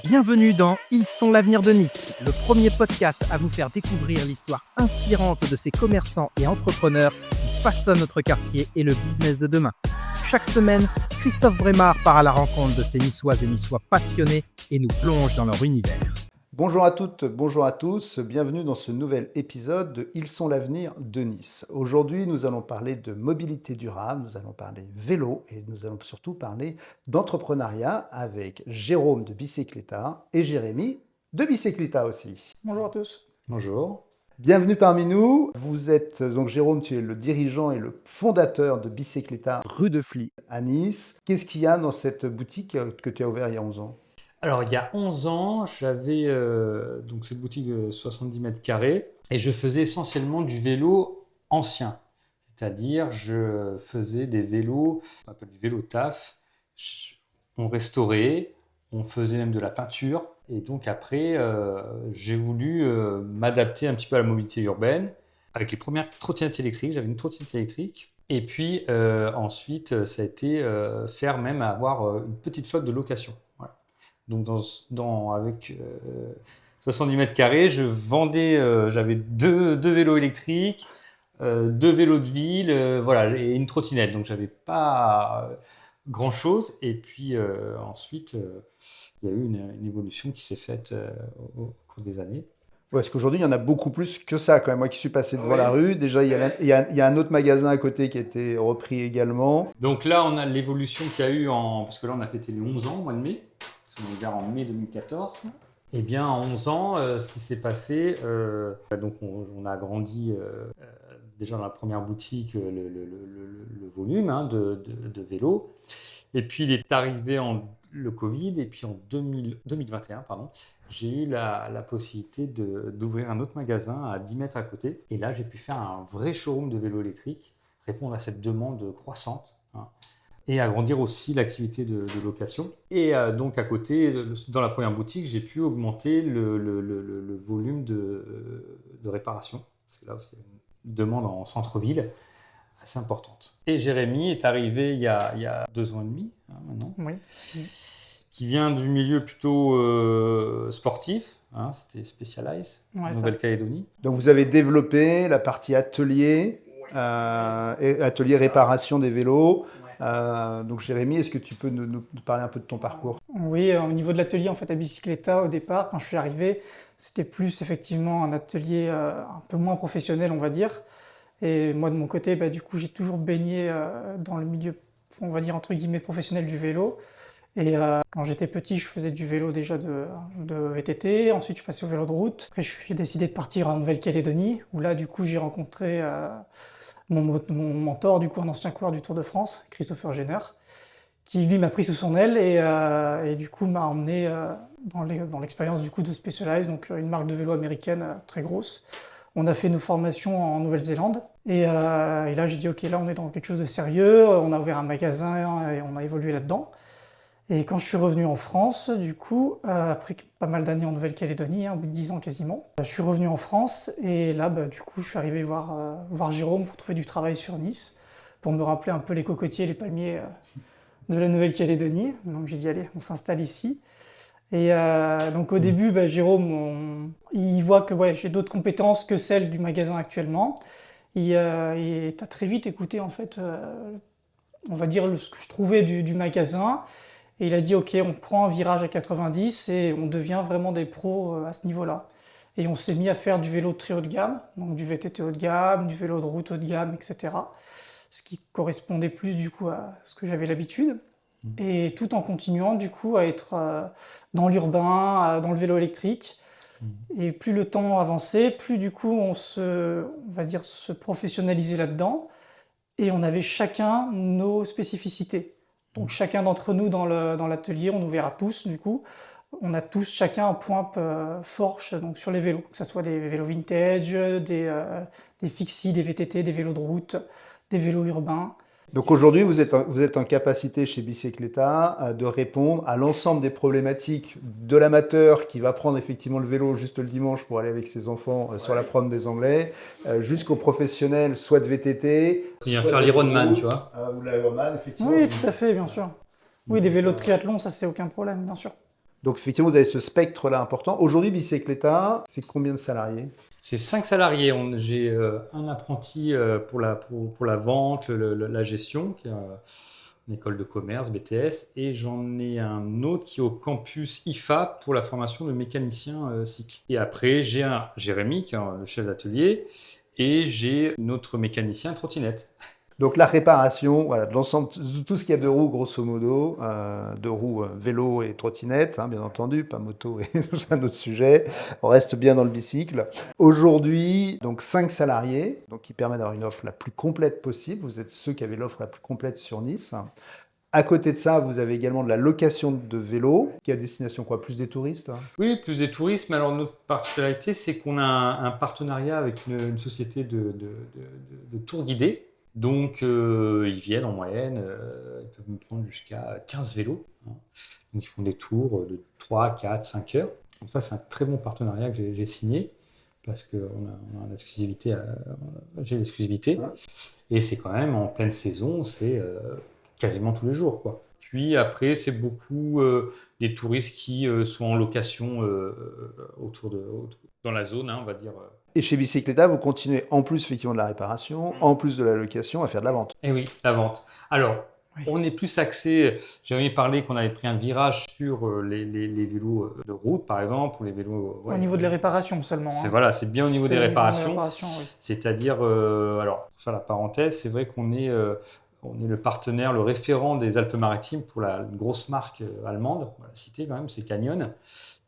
Bienvenue dans Ils sont l'avenir de Nice, le premier podcast à vous faire découvrir l'histoire inspirante de ces commerçants et entrepreneurs qui façonnent notre quartier et le business de demain. Chaque semaine, Christophe Brémard part à la rencontre de ces Niçoises et Niçois passionnés et nous plonge dans leur univers. Bonjour à toutes, bonjour à tous, bienvenue dans ce nouvel épisode de Ils sont l'avenir de Nice. Aujourd'hui, nous allons parler de mobilité durable, nous allons parler vélo et nous allons surtout parler d'entrepreneuriat avec Jérôme de Bicicleta et Jérémy de Bicicleta aussi. Bonjour à tous. Bonjour. Bienvenue parmi nous. Vous êtes donc Jérôme, tu es le dirigeant et le fondateur de Bicicleta Rue de Fly à Nice. Qu'est-ce qu'il y a dans cette boutique que tu as ouverte il y a 11 ans ? Alors, il y a 11 ans, j'avais donc cette boutique de 70 mètres carrés et je faisais essentiellement du vélo ancien. C'est-à-dire, je faisais des vélos, on appelle du vélo taf. On restaurait, on faisait même de la peinture. Et donc après, j'ai voulu m'adapter un petit peu à la mobilité urbaine avec les premières trottinettes électriques. J'avais une trottinette électrique. Et puis ensuite, ça a été faire même avoir une petite flotte de location. Voilà. Donc avec 70 mètres carrés, je vendais, j'avais deux vélos électriques, deux vélos de ville, voilà, et une trottinette. Donc j'avais pas grand-chose. Et puis ensuite, il y a eu une évolution qui s'est faite au cours des années. Ouais, parce qu'aujourd'hui, il y en a beaucoup plus que ça quand même. Moi qui suis passé devant la rue, déjà, il y a un autre magasin à côté qui a été repris également. Donc là, on a l'évolution qu'il y a eu parce que là, on a fêté les 11 ans au mois de mai. C'est ouvert en mai 2014. Eh bien, en 11 ans, ce qui s'est passé, donc on a agrandi déjà dans la première boutique le volume de vélos. Et puis, il est arrivé le Covid. Et puis, en 2021, j'ai eu la possibilité d'ouvrir un autre magasin à 10 mètres à côté. Et là, j'ai pu faire un vrai showroom de vélos électriques, répondre à cette demande croissante. Et agrandir aussi l'activité de location. Et donc à côté, dans la première boutique, j'ai pu augmenter le volume de réparation. Parce que là, c'est une demande en centre-ville assez importante. Et Jérémy est arrivé il y a 2 ans et demi, maintenant. Oui. Qui vient du milieu plutôt sportif. C'était Specialized, en Nouvelle-Calédonie. Donc vous avez développé la partie atelier, atelier réparation des vélos. Donc Jérémy, est-ce que tu peux nous parler un peu de ton parcours ? Oui, au niveau de l'atelier en fait à Bicicleta, au départ, quand je suis arrivé, c'était plus effectivement un atelier un peu moins professionnel, on va dire. Et moi de mon côté, du coup, j'ai toujours baigné dans le milieu, on va dire entre guillemets professionnel du vélo. Et quand j'étais petit, je faisais du vélo déjà de VTT. Ensuite, je suis passé au vélo de route. Après, je suis décidé de partir en Nouvelle-Calédonie, où là, du coup, j'ai rencontré mon mentor, du coup, un ancien coureur du Tour de France, Christopher Jenner, qui lui m'a pris sous son aile et du coup m'a emmené dans l'expérience du coup de Specialized, donc une marque de vélo américaine très grosse. On a fait nos formations en Nouvelle-Zélande et là j'ai dit ok, là on est dans quelque chose de sérieux, on a ouvert un magasin et on a évolué là-dedans. Et quand je suis revenu en France, du coup, après pas mal d'années en Nouvelle-Calédonie, au bout de 10 ans quasiment, je suis revenu en France et là, du coup, je suis arrivé voir Jérôme pour trouver du travail sur Nice, pour me rappeler un peu les cocotiers et les palmiers de la Nouvelle-Calédonie. Donc j'ai dit, allez, on s'installe ici. Et donc au début, Jérôme, il voit que j'ai d'autres compétences que celles du magasin actuellement. Et t'as très vite écouté, en fait, on va dire ce que je trouvais du magasin. Et il a dit, ok, on prend un virage à 90 et on devient vraiment des pros à ce niveau-là. Et on s'est mis à faire du vélo très haut de gamme, donc du VTT haut de gamme, du vélo de route haut de gamme, etc. Ce qui correspondait plus du coup à ce que j'avais l'habitude. Et tout en continuant du coup à être dans l'urbain, dans le vélo électrique. Et plus le temps avançait, plus du coup on va dire, se professionnalisait là-dedans. Et on avait chacun nos spécificités. Donc chacun d'entre nous dans l'atelier, on ouvert à tous du coup, on a tous chacun un point fort donc, sur les vélos, que ce soit des vélos vintage, des fixie, des VTT, des vélos de route, des vélos urbains. Donc aujourd'hui, vous êtes en capacité chez Bicicleta de répondre à l'ensemble des problématiques de l'amateur qui va prendre effectivement le vélo juste le dimanche pour aller avec ses enfants sur la prom des Anglais, jusqu'au professionnel, soit de VTT, il vient faire l'Ironman, tu vois. Ou l'Ironman, effectivement. Oui, tout à fait, bien sûr. Oui, des vélos de triathlon, ça c'est aucun problème, bien sûr. Donc effectivement, vous avez ce spectre-là important. Aujourd'hui, Bicicleta, c'est combien de salariés? C'est 5 salariés. J'ai un apprenti pour la vente, la gestion, qui est une école de commerce, BTS, et j'en ai un autre qui est au campus IFA pour la formation de mécanicien cycle. Et après, j'ai Jérémy, qui est le chef d'atelier, et j'ai notre mécanicien trottinette. Donc la réparation, voilà, de l'ensemble, de tout ce qu'il y a de roues, grosso modo, de roues vélo et trottinette, hein, bien entendu, pas moto, et c'est un autre sujet. On reste bien dans le bicycle. Aujourd'hui, donc 5 salariés, donc qui permet d'avoir une offre la plus complète possible. Vous êtes ceux qui avaient l'offre la plus complète sur Nice. À côté de ça, vous avez également de la location de vélos, qui est à destination quoi? Plus des touristes, hein? Oui, plus des touristes, mais alors notre particularité, c'est qu'on a un partenariat avec une société de tours guidés. Donc, ils viennent en moyenne, ils peuvent me prendre jusqu'à 15 vélos. Hein. Donc, ils font des tours de 3, 4, 5 heures. Donc ça, c'est un très bon partenariat que j'ai signé parce qu'on a l'exclusivité. J'ai l'exclusivité. Et c'est quand même en pleine saison, c'est quasiment tous les jours, quoi. Puis après, c'est beaucoup des touristes qui sont en location dans la zone, hein, on va dire. Et chez Bicicleta, vous continuez en plus effectivement de la réparation, en plus de la location, à faire de la vente. Eh oui, la vente. Alors, on est plus axé, j'avais parlé qu'on avait pris un virage sur les vélos de route, par exemple, ou les vélos... Au niveau de les réparations seulement. C'est, Hein. voilà, c'est bien au niveau des réparations. Oui. C'est-à-dire, alors, pour faire la parenthèse, c'est vrai qu'on est le partenaire, le référent des Alpes-Maritimes pour la grosse marque allemande, on va la citer quand même, c'est Canyon,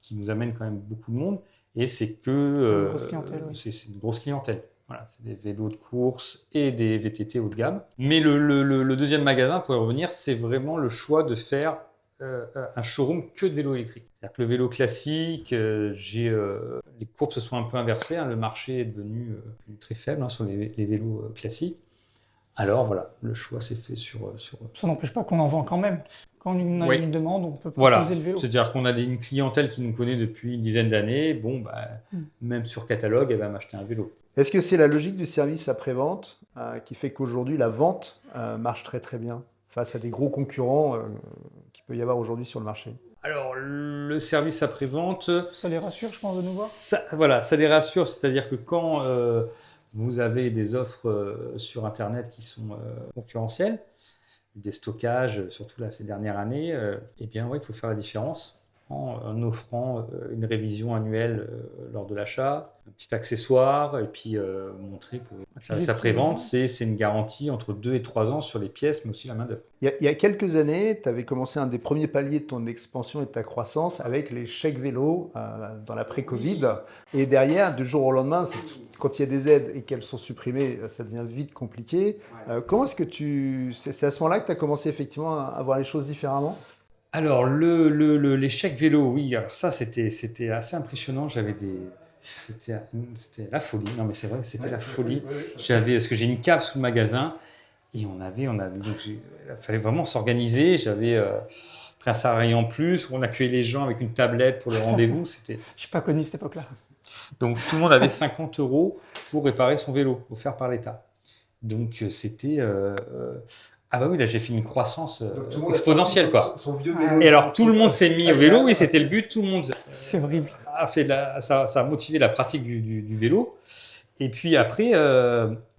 qui nous amène quand même beaucoup de monde. Et c'est que une grosse clientèle, oui. c'est une grosse clientèle. Voilà, c'est des vélos de course et des VTT haut de gamme. Mais le deuxième magasin, pour y revenir, c'est vraiment le choix de faire un showroom que de vélos électriques. C'est-à-dire que le vélo classique, les courbes se sont un peu inversées. Hein, le marché est devenu très faible sur les vélos classiques. Alors voilà, le choix s'est fait sur... Ça n'empêche pas qu'on en vend quand même. Quand on a une demande, on peut proposer le vélo. C'est-à-dire qu'on a une clientèle qui nous connaît depuis une dizaine d'années. Bon, même sur catalogue, elle va m'acheter un vélo. Est-ce que c'est la logique du service après-vente qui fait qu'aujourd'hui la vente marche très très bien face à des gros concurrents qu'il peut y avoir aujourd'hui sur le marché? Alors, le service après-vente... Ça les rassure, je pense, de nous voir. Ça les rassure. C'est-à-dire que quand vous avez des offres sur Internet qui sont concurrentielles, des stockages, surtout là ces dernières années, eh bien il faut faire la différence en offrant une révision annuelle lors de l'achat, un petit accessoire, et puis montrer que le service après-vente, c'est une garantie entre 2 et 3 ans sur les pièces, mais aussi la main-d'œuvre. Il y a quelques années, tu avais commencé un des premiers paliers de ton expansion et de ta croissance avec les chèques vélos dans l'après-Covid. Et derrière, du jour au lendemain, quand il y a des aides et qu'elles sont supprimées, ça devient vite compliqué. Comment est-ce que c'est à ce moment-là que tu as commencé effectivement à voir les choses différemment? Alors, les chèques vélo, oui, alors ça, c'était assez impressionnant. C'était la folie. Non, mais c'est vrai, c'était la folie. Parce que j'ai une cave sous le magasin et donc il fallait vraiment s'organiser. J'avais pris un salarié en plus, où on accueillait les gens avec une tablette pour le rendez-vous. Je n'ai pas connu cette époque-là. Donc, tout le monde avait 50 € pour réparer son vélo, offert par l'État. Donc, c'était... Ah bah oui, là j'ai fait une croissance exponentielle, quoi. Son vieux vélo, et alors tout le monde s'est mis au vélo, oui, c'était le but, tout le monde c'est horrible. a fait ça a motivé la pratique du vélo. Et puis après,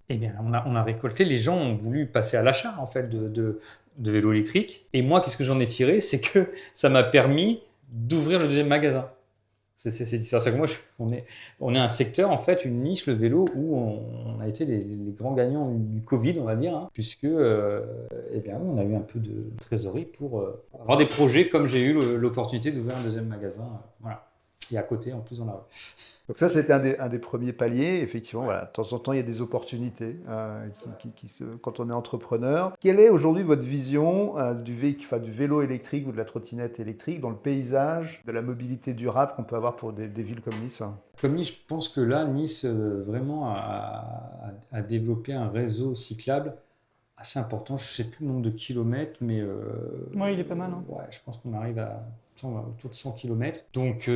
eh bien, on a récolté, les gens ont voulu passer à l'achat en fait de vélos électriques. Et moi, qu'est-ce que j'en ai tiré? C'est que ça m'a permis d'ouvrir le deuxième magasin. C'est ça que moi, on est un secteur, en fait, une niche, le vélo, où on a été les grands gagnants du Covid, on va dire, hein, puisque eh bien, on a eu un peu de trésorerie pour avoir des projets, comme j'ai eu l'opportunité d'ouvrir un deuxième magasin. Voilà. Et à côté, en plus, dans la rue. Donc ça, c'était un des premiers paliers. Effectivement, voilà, de temps en temps, il y a des opportunités quand on est entrepreneur. Quelle est aujourd'hui votre vision du vélo électrique ou de la trottinette électrique dans le paysage de la mobilité durable qu'on peut avoir pour des villes comme Nice? Comme Nice, je pense que là, Nice vraiment a développé un réseau cyclable assez important. Je ne sais plus le nombre de kilomètres, mais... Oui, il est pas mal. Hein. Ouais, je pense qu'on arrive autour de 100 km. Donc,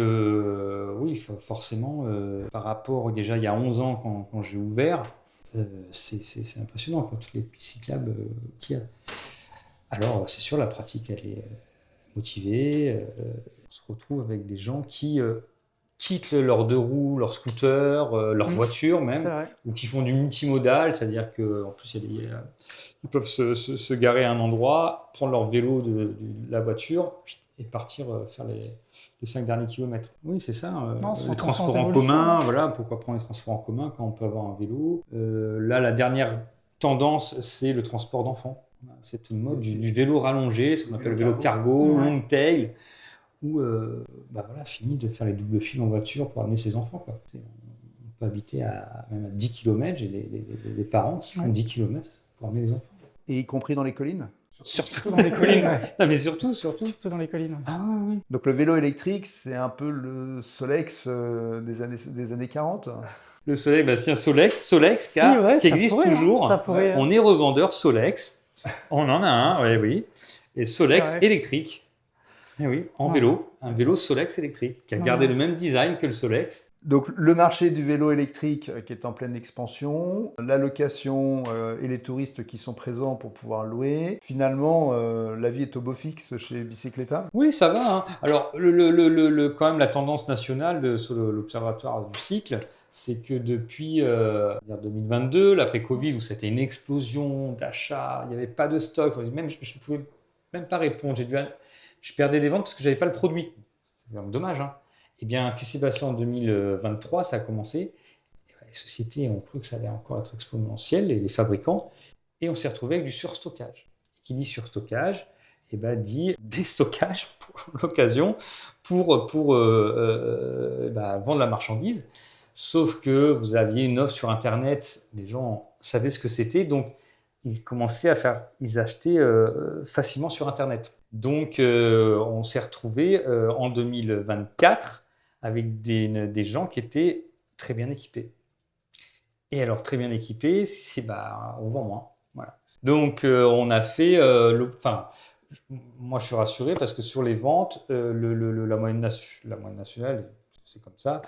oui, forcément, par rapport, déjà, il y a 11 ans, quand j'ai ouvert, c'est impressionnant, toutes les pistes cyclables qu'il y a. Alors, c'est sûr, la pratique, elle est motivée. se retrouve avec des gens qui quittent leurs deux roues, leur scooter, leur voiture même, C'est vrai. ou qui font du multimodal, c'est-à-dire qu'en plus, ils peuvent se garer à un endroit, prendre leur vélo de la voiture et partir faire les 5 derniers kilomètres. Oui, c'est ça. Non, c'est Les en transports constante en évolution. commun, voilà, pourquoi prendre les transports en commun quand on peut avoir un vélo. Là, la dernière tendance, c'est le transport d'enfants. Cette mode du vélo rallongé, ce qu'on appelle le vélo cargo, Ouais. long tail, où fini de faire les doubles files en voiture pour amener ses enfants, quoi. On peut habiter même à 10 km. J'ai des parents qui font Ouais. 10 km pour amener les enfants. Et y compris dans les collines. Surtout dans les collines. Ouais. Non, mais surtout. Surtout dans les collines. Ouais. Ah oui. Donc le vélo électrique, c'est un peu le Solex des années 40. Le Solex, tiens, Solex, Si, ouais, qui ça existe pourrait, hein, toujours. ça pourrait, On est revendeur Solex. On en a un, oui. Et Solex C'est vrai. électrique. Eh oui, en Ouais. vélo. Un vélo Solex électrique qui a Ouais, gardé ouais. le même design que le Solex. Donc le marché du vélo électrique qui est en pleine expansion, la location et les touristes qui sont présents pour pouvoir louer. Finalement, la vie est au beau fixe chez Bicicleta. Oui, ça va. Hein. Alors, quand même, la tendance nationale sur l'Observatoire du cycle, c'est que depuis 2022, l'après-Covid, où c'était une explosion d'achats, il n'y avait pas de stock, même, je ne pouvais même pas répondre. Je perdais des ventes parce que je n'avais pas le produit. C'est quand même dommage. Hein. Eh bien, qu'est-ce qui s'est passé en 2023? Ça a commencé. Les sociétés ont cru que ça allait encore être exponentiel, les fabricants, et on s'est retrouvé avec du surstockage. Et qui dit surstockage, dit déstockage pour l'occasion pour vendre la marchandise. Sauf que vous aviez une offre sur Internet, les gens savaient ce que c'était, donc ils commençaient ils achetaient facilement sur Internet. Donc on s'est retrouvé en 2024 avec des gens qui étaient très bien équipés. Et alors très bien équipés, on vend moins. Voilà. Donc on a fait, moi je suis rassuré parce que sur les ventes, la moyenne nationale, c'est comme ça,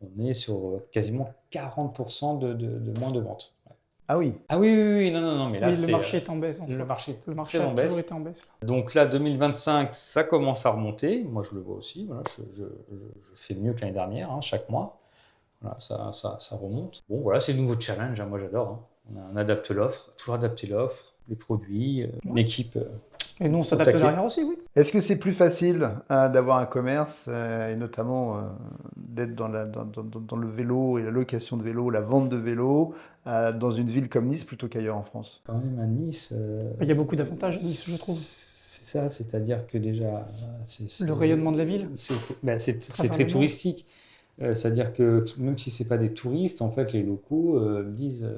on est sur quasiment 40% de moins de ventes. Ouais. Ah oui. Ah oui, non, mais là Oui, c'est... le marché est en baisse. En Le soi. marché Le marché très a en baisse. toujours été en baisse. Là. Donc là, 2025, ça commence à remonter. Moi, je le vois aussi. Voilà, je fais mieux que l'année dernière, hein, chaque mois. Voilà, ça remonte. Bon, voilà, c'est le nouveau challenge. Hein, moi, j'adore. Hein. On adapte l'offre, toujours adapter l'offre, les produits, l'équipe. Et nous, on s'adapte derrière aussi, oui. Est-ce que c'est plus facile d'avoir un commerce et notamment d'être dans le vélo et la location de vélo, la vente de vélo dans une ville comme Nice plutôt qu'ailleurs en France? Quand même à Nice. Il y a beaucoup d'avantages à Nice, je trouve. C'est ça, c'est-à-dire que déjà. Le rayonnement de la ville. C'est très touristique. C'est-à-dire que même si ce n'est pas des touristes, en fait, les locaux me disent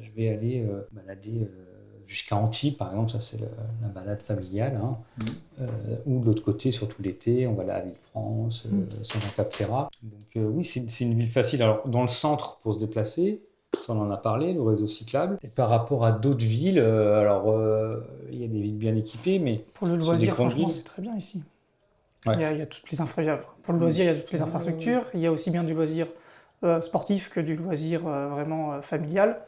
je vais aller balader jusqu'à Antibes, par exemple, ça c'est la balade familiale. Hein. Ou de l'autre côté, surtout l'été, on va aller à Villefranche, Saint-Jean-Cap-Ferrat. Donc oui, c'est une ville facile. Alors, dans le centre, pour se déplacer, ça on en a parlé, le réseau cyclable. Et par rapport à d'autres villes, il y a des villes bien équipées, mais pour le loisir, franchement, c'est très bien ici. Ouais. Il y a toutes les infrastructures. Pour le loisir, il y a toutes les infrastructures. Il y a aussi bien du loisir sportif que du loisir vraiment familial.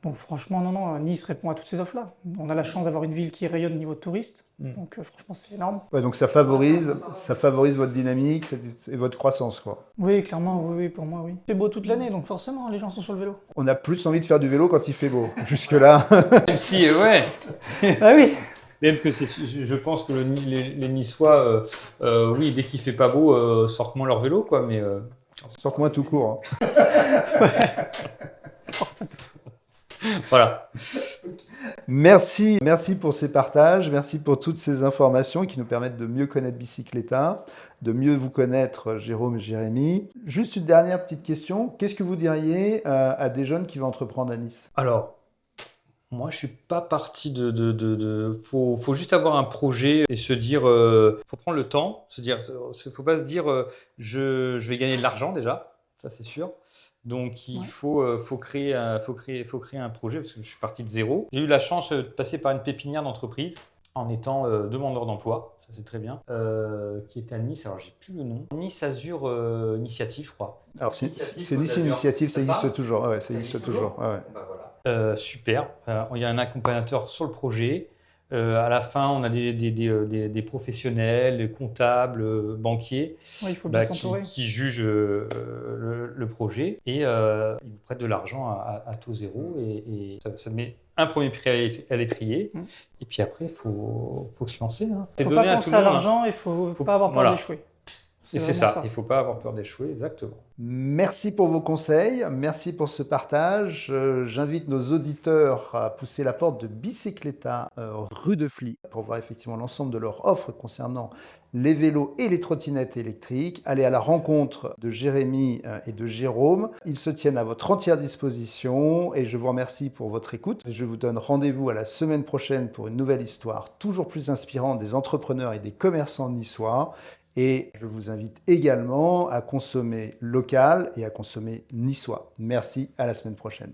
Donc franchement, non, Nice répond à toutes ces offres-là. On a la chance d'avoir une ville qui rayonne au niveau de touristes. Donc franchement, c'est énorme. Ouais, donc ça favorise votre dynamique et votre croissance, quoi. Oui, clairement, oui, pour moi, oui. Il fait beau toute l'année, donc forcément, les gens sont sur le vélo. On a plus envie de faire du vélo quand il fait beau. Jusque-là. Même si, ouais. Ah oui. Même que je pense que les Niçois, oui, dès qu'il fait pas beau, sortent moins leur vélo, quoi. Mais sortent moins tout court. Hein. Sortent pas tout. Voilà. Merci pour ces partages, merci pour toutes ces informations qui nous permettent de mieux connaître Bicicleta, de mieux vous connaître Jérôme et Jérémy. Juste une dernière petite question, qu'est-ce que vous diriez à des jeunes qui vont entreprendre à Nice? Alors, moi je suis pas parti faut juste avoir un projet et se dire, faut prendre le temps, faut pas se dire je vais gagner de l'argent déjà, ça c'est sûr. Donc il faut créer un projet parce que je suis parti de zéro. J'ai eu la chance de passer par une pépinière d'entreprise en étant demandeur d'emploi, ça c'est très bien, qui est à Nice. Alors j'ai plus le nom. Nice Azur Initiative, je crois. Alors c'est Nice Initiative, ça existe toujours. Ouais, ça existe toujours. Ouais. Super. Il y a un accompagnateur sur le projet. À la fin, on a des professionnels, des comptables, banquiers Oui, il faut bien qui s'entourer. jugent le projet et ils vous prêtent de l'argent à taux zéro et ça met un premier prix à l'étrier Mm. et puis après, il faut se lancer. Hein. Il C'est ne faut donné pas à penser tout le à monde, hein. l'argent, il ne faut pas avoir peur Voilà. d'échouer. Et c'est vraiment ça, il ne faut pas avoir peur d'échouer, exactement. Merci pour vos conseils, merci pour ce partage. J'invite nos auditeurs à pousser la porte de Bicicleta, rue de Fly, pour voir effectivement l'ensemble de leur offre concernant les vélos et les trottinettes électriques. Allez à la rencontre de Jérémy et de Jérôme. Ils se tiennent à votre entière disposition et je vous remercie pour votre écoute. Je vous donne rendez-vous à la semaine prochaine pour une nouvelle histoire toujours plus inspirante des entrepreneurs et des commerçants niçois. Et je vous invite également à consommer local et à consommer niçois. Merci, à la semaine prochaine.